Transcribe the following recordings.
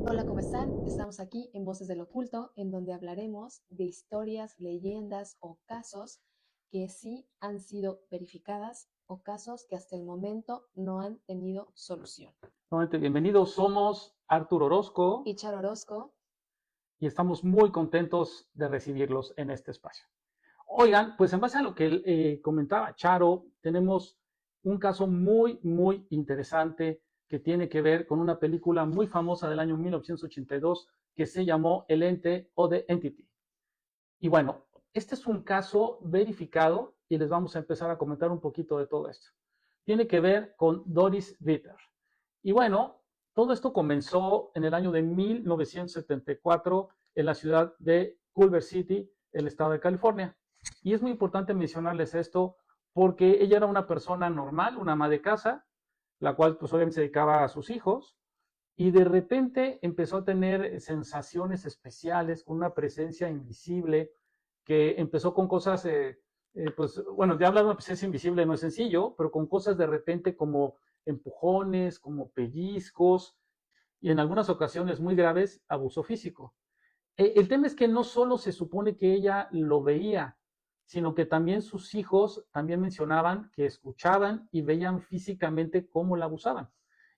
Hola, ¿cómo están? Estamos aquí en Voces del Oculto, en donde hablaremos de historias, leyendas o casos que sí han sido verificadas o casos que hasta el momento no han tenido solución. Nuevamente, bienvenidos. Somos Artur Orozco Y Charo Orozco, y estamos muy contentos de recibirlos en este espacio. Oigan, pues en base a lo que comentaba Charo, tenemos un caso muy interesante que tiene que ver con una película muy famosa del año 1982 que se llamó El Ente o The Entity. Y bueno, este es un caso verificado y les vamos a empezar a comentar un poquito de todo esto. Tiene que ver con Doris Ritter. Y bueno, todo esto comenzó en el año de 1974 en la ciudad de Culver City, el estado de California. Y es muy importante mencionarles esto porque ella era una persona normal, una ama de casa, la cual pues obviamente se dedicaba a sus hijos, y de repente empezó a tener sensaciones especiales, con una presencia invisible, que empezó con cosas, pues bueno, ya hablar de una presencia invisible no es sencillo, pero con cosas de repente como empujones, como pellizcos, y en algunas ocasiones muy graves, abuso físico. El tema es que no solo se supone que ella lo veía, sino que también sus hijos también mencionaban que escuchaban y veían físicamente cómo la abusaban.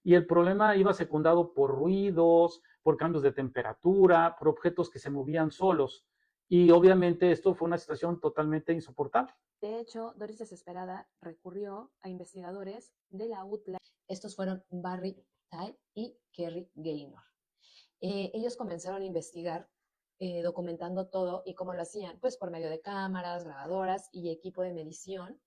Y el problema iba secundado por ruidos, por cambios de temperatura, por objetos que se movían solos. Y obviamente esto fue una situación totalmente insoportable. de hecho, Doris desesperada recurrió a investigadores de la UTLA. Estos fueron Barry Ty y Kerry Gaynor. Ellos comenzaron a investigar documentando todo y cómo lo hacían, pues por medio de cámaras, grabadoras y equipo de medición.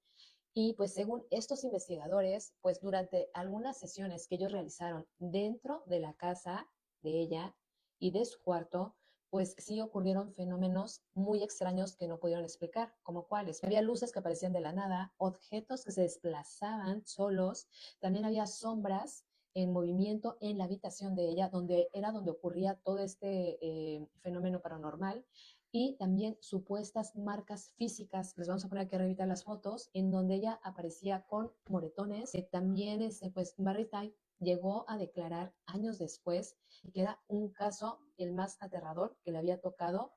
Y pues según estos investigadores, pues durante algunas sesiones que ellos realizaron dentro de la casa de ella y de su cuarto, pues sí ocurrieron fenómenos muy extraños que no pudieron explicar, como cuáles. Había luces que aparecían de la nada, objetos que se desplazaban solos, también había sombras en movimiento en la habitación de ella, donde ocurría todo este fenómeno paranormal, y también supuestas marcas físicas. Les vamos a poner aquí arriba las fotos, en donde ella aparecía con moretones. También pues Barry Ty llegó a declarar años después que era un caso el más aterrador que le había tocado,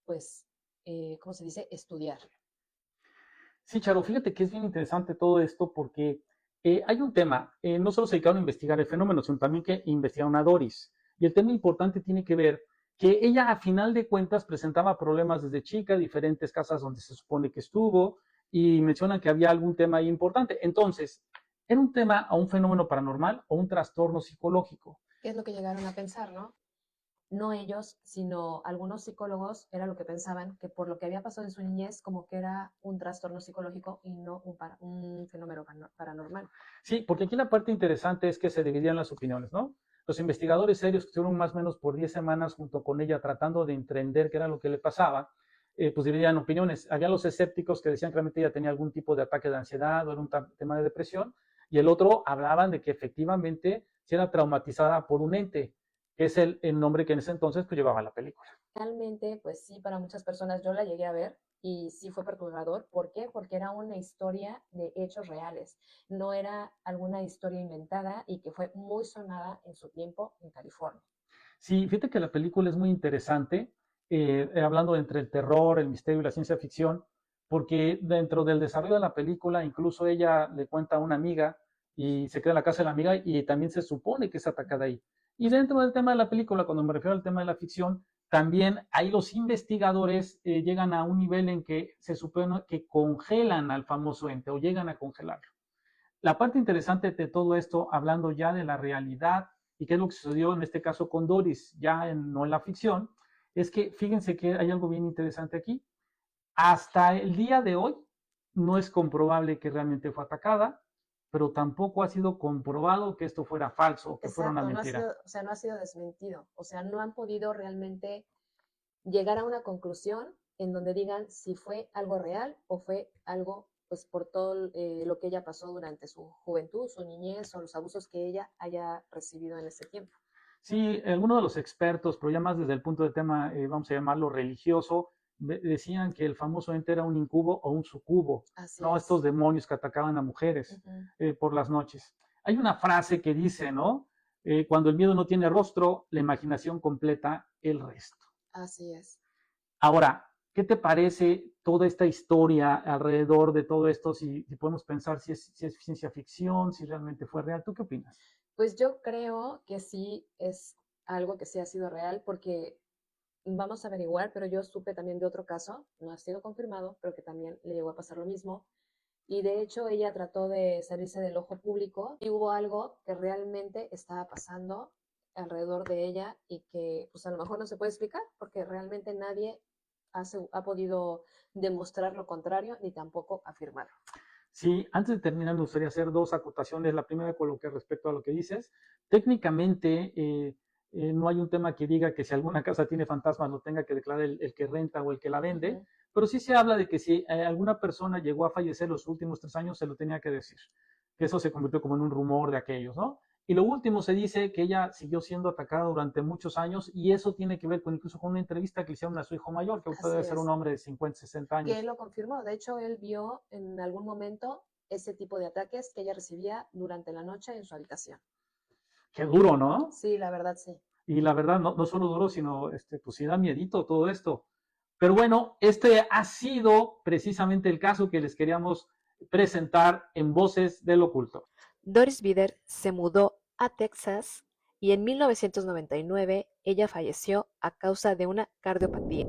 pues, ¿cómo se dice?, estudiar. Sí, Charo, fíjate que es bien interesante todo esto porque hay un tema, no solo se dedicaron a investigar el fenómeno, sino también que investigaron a Doris. Y el tema importante tiene que ver que ella a final de cuentas presentaba problemas desde chica, diferentes casas donde se supone que estuvo, y mencionan que había algún tema ahí importante. Entonces, ¿era un tema a un fenómeno paranormal o un trastorno psicológico? ¿Qué es lo que llegaron a pensar, no? No ellos, sino algunos psicólogos, era lo que pensaban, que por lo que había pasado en su niñez, como que era un trastorno psicológico y no un fenómeno paranormal. Sí, porque aquí la parte interesante es que se dividían las opiniones, ¿no? Los investigadores serios que estuvieron más o menos por 10 semanas junto con ella tratando de entender qué era lo que le pasaba, pues dividían opiniones. Había los escépticos que decían que realmente ella tenía algún tipo de ataque de ansiedad o era un tema de depresión, y el otro hablaban de que efectivamente si era traumatizada por un ente, que es el nombre que en ese entonces pues, llevaba la película. Realmente, pues sí, para muchas personas yo la llegué a ver y sí fue perturbador. ¿Por qué? Porque era una historia de hechos reales, no era alguna historia inventada y que fue muy sonada en su tiempo en California. Sí, fíjate que la película es muy interesante, hablando entre el terror, el misterio y la ciencia ficción, porque dentro del desarrollo de la película, incluso ella le cuenta a una amiga y se queda en la casa de la amiga y también se supone que es atacada ahí. Y dentro del tema de la película, cuando me refiero al tema de la ficción, también ahí los investigadores llegan a un nivel en que se supone que congelan al famoso ente o llegan a congelarlo. La parte interesante de todo esto, hablando ya de la realidad y qué es lo que sucedió en este caso con Doris, ya no en la ficción, es que fíjense que hay algo bien interesante aquí. Hasta el día de hoy no es comprobable que realmente fue atacada, pero tampoco ha sido comprobado que esto fuera falso o que fuera una Exacto, no ha mentira. sido, o sea, no ha sido desmentido, o sea, no han podido realmente llegar a una conclusión en donde digan si fue algo real o fue algo, pues por todo lo que ella pasó durante su juventud, su niñez o los abusos que ella haya recibido en ese tiempo. Sí, algunos de los expertos, pero ya más desde el punto de tema, vamos a llamarlo religioso, decían que el famoso ente era un incubo o un sucubo, Así ¿no? es. Estos demonios que atacaban a mujeres Uh -huh. por las noches. Hay una frase que dice, ¿no? Cuando el miedo no tiene rostro, la imaginación completa el resto. Así es. Ahora, ¿qué te parece toda esta historia alrededor de todo esto? Si podemos pensar si es ciencia ficción, si realmente fue real. ¿Tú qué opinas? Pues yo creo que sí es algo que sí ha sido real porque vamos a averiguar, pero yo supe también de otro caso, no ha sido confirmado, pero que también le llegó a pasar lo mismo. Y de hecho ella trató de salirse del ojo público y hubo algo que realmente estaba pasando alrededor de ella y que pues a lo mejor no se puede explicar porque realmente nadie ha podido demostrar lo contrario ni tampoco afirmarlo. Sí, antes de terminar, me gustaría hacer dos acotaciones. La primera con lo que respecto a lo que dices. Técnicamente, no hay un tema que diga que si alguna casa tiene fantasmas lo tenga que declarar el que renta o el que la vende, pero sí se habla de que si alguna persona llegó a fallecer los últimos 3 años, se lo tenía que decir. Que eso se convirtió como en un rumor de aquellos, ¿no? Y lo último se dice que ella siguió siendo atacada durante muchos años y eso tiene que ver con incluso con una entrevista que hicieron a su hijo mayor, que puede ser un hombre de 50, 60 Que él años. lo confirmó. De hecho, él vio en algún momento ese tipo de ataques que ella recibía durante la noche en su habitación. Qué duro, ¿no? Sí, la verdad sí. Y la verdad, no solo duro, sino pues sí da miedito todo esto. Pero bueno, este ha sido precisamente el caso que les queríamos presentar en Voces del Oculto. Doris Bider se mudó a Texas y en 1999 ella falleció a causa de una cardiopatía.